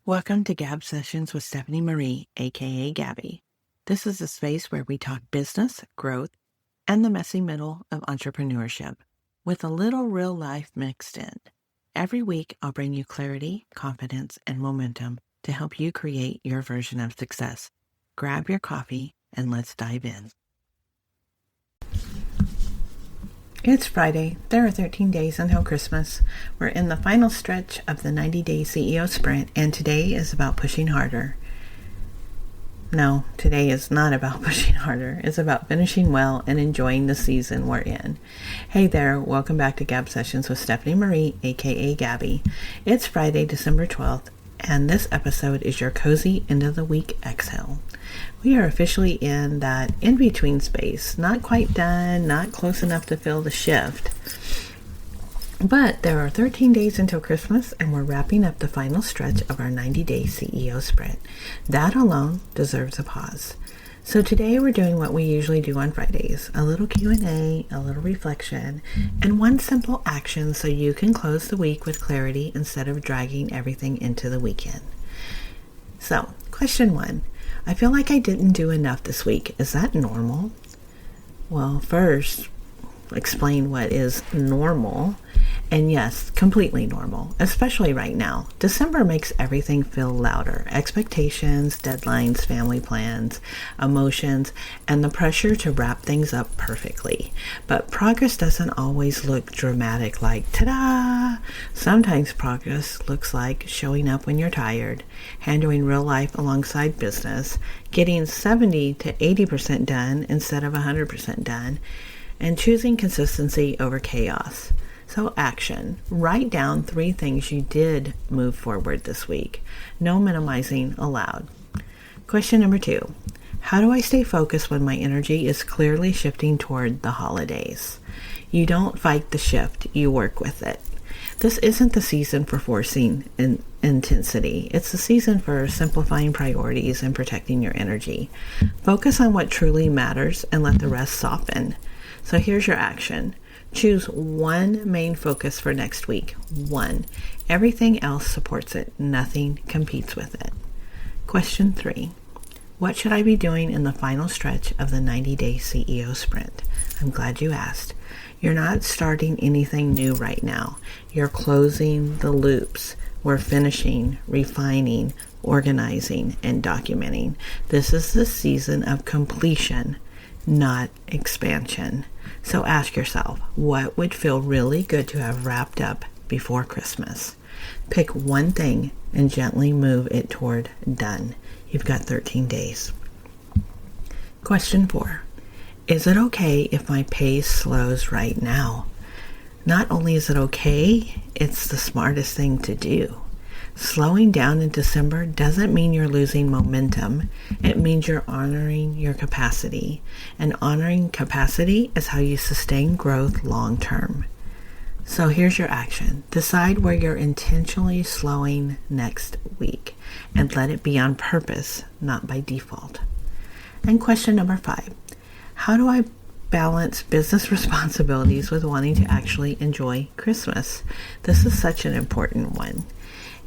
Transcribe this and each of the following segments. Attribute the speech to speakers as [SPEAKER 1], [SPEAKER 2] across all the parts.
[SPEAKER 1] Welcome to Gab Sessions with Stephanie Marie, aka Gabby. This is a space where we talk business, growth, and the messy middle of entrepreneurship, with a little real life mixed in. Every week, I'll bring you clarity, confidence, and momentum to help you create your version of success. Grab your coffee and let's dive in. It's Friday. There are 13 days until Christmas. We're in the final stretch of the 90-day CEO sprint, and today is about pushing harder. No, today is not about pushing harder. It's about finishing well and enjoying the season we're in. Hey there, welcome back to Gab Sessions with Stephanie Marie, aka Gabby. It's Friday, December 12th, and this episode is your cozy end of the week exhale. We are officially in that in-between space, not quite done, not close enough to feel the shift. But there are 13 days until Christmas, and we're wrapping up the final stretch of our 90-day CEO sprint. That alone deserves a pause. So today we're doing what we usually do on Fridays, a little Q&A, a little reflection, and one simple action so you can close the week with clarity instead of dragging everything into the weekend. So, question 1. I feel like I didn't do enough this week. Is that normal? Well, first, explain what is normal. And yes, completely normal, especially right now. December makes everything feel louder. Expectations, deadlines, family plans, emotions, and the pressure to wrap things up perfectly. But progress doesn't always look dramatic like, ta-da! Sometimes progress looks like showing up when you're tired, handling real life alongside business, getting 70 to 80% done instead of 100% done, and choosing consistency over chaos. So action. Write down 3 things you did move forward this week. No minimizing allowed. Question number 2. How do I stay focused when my energy is clearly shifting toward the holidays? You don't fight the shift, you work with it. This isn't the season for forcing intensity. It's the season for simplifying priorities and protecting your energy. Focus on what truly matters and let the rest soften. So here's your action. Choose one main focus for next week. 1. Everything else supports it. Nothing competes with it. Question 3. What should I be doing in the final stretch of the 90-day CEO sprint? I'm glad you asked. You're not starting anything new right now. You're closing the loops. We're finishing, refining, organizing, and documenting. This is the season of completion, not expansion. So ask yourself, what would feel really good to have wrapped up before Christmas? Pick one thing and gently move it toward done. You've got 13 days. Question 4. Is it okay if my pace slows right now? Not only is it okay, it's the smartest thing to do. Slowing down in December doesn't mean you're losing momentum. It means you're honoring your capacity. And honoring capacity is how you sustain growth long term. So here's your action. Decide where you're intentionally slowing next week and let it be on purpose, not by default. And question number 5. How do I balance business responsibilities with wanting to actually enjoy Christmas? This is such an important one.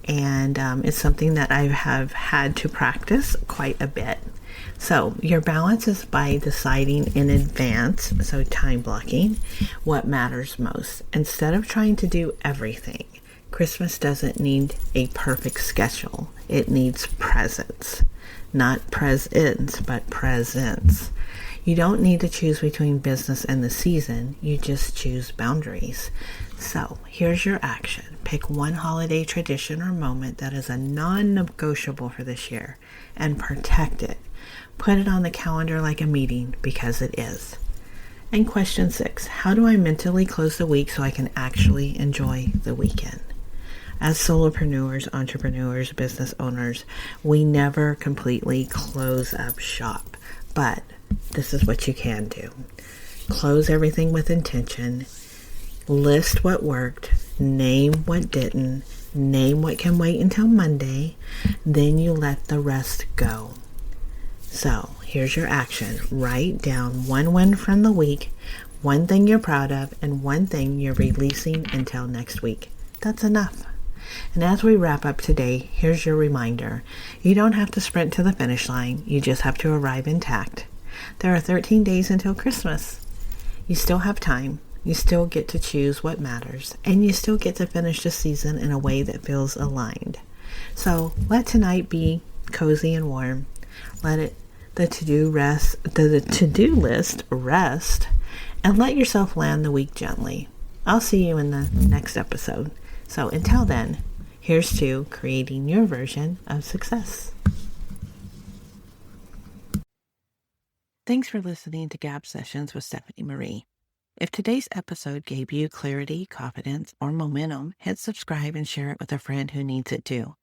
[SPEAKER 1] And it's something that I have had to practice quite a bit. So your balance is by deciding in advance, so time blocking, what matters most. Instead of trying to do everything, Christmas doesn't need a perfect schedule. It needs presence. Not presents, but presence. You don't need to choose between business and the season. You just choose boundaries. So here's your action. Pick one holiday tradition or moment that is a non-negotiable for this year and protect it. Put it on the calendar like a meeting because it is. And question 6, how do I mentally close the week so I can actually enjoy the weekend? As solopreneurs, entrepreneurs, business owners, we never completely close up shop, but this is what you can do. Close everything with intention. List what worked, name what didn't, name what can wait until Monday, then you let the rest go. So here's your action. Write down one win from the week, one thing you're proud of, and one thing you're releasing until next week. That's enough. And as we wrap up today, here's your reminder. You don't have to sprint to the finish line. You just have to arrive intact. There are 13 days until Christmas. You still have time. You still get to choose what matters. And you still get to finish the season in a way that feels aligned. So let tonight be cozy and warm. Let the to-do list rest, and let yourself land the week gently. I'll see you in the next episode. So until then, here's to creating your version of success. Thanks for listening to Gab Sessions with Stephanie Marie. If today's episode gave you clarity, confidence, or momentum, hit subscribe and share it with a friend who needs it too.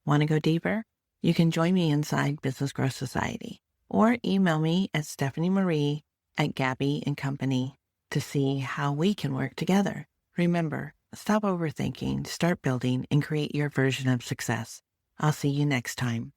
[SPEAKER 1] Want to go deeper? You can join me inside Business Growth Society or email me at stephaniemarie@gabbyandcompany to see how we can work together. Remember, stop overthinking, start building, and create your version of success. I'll see you next time.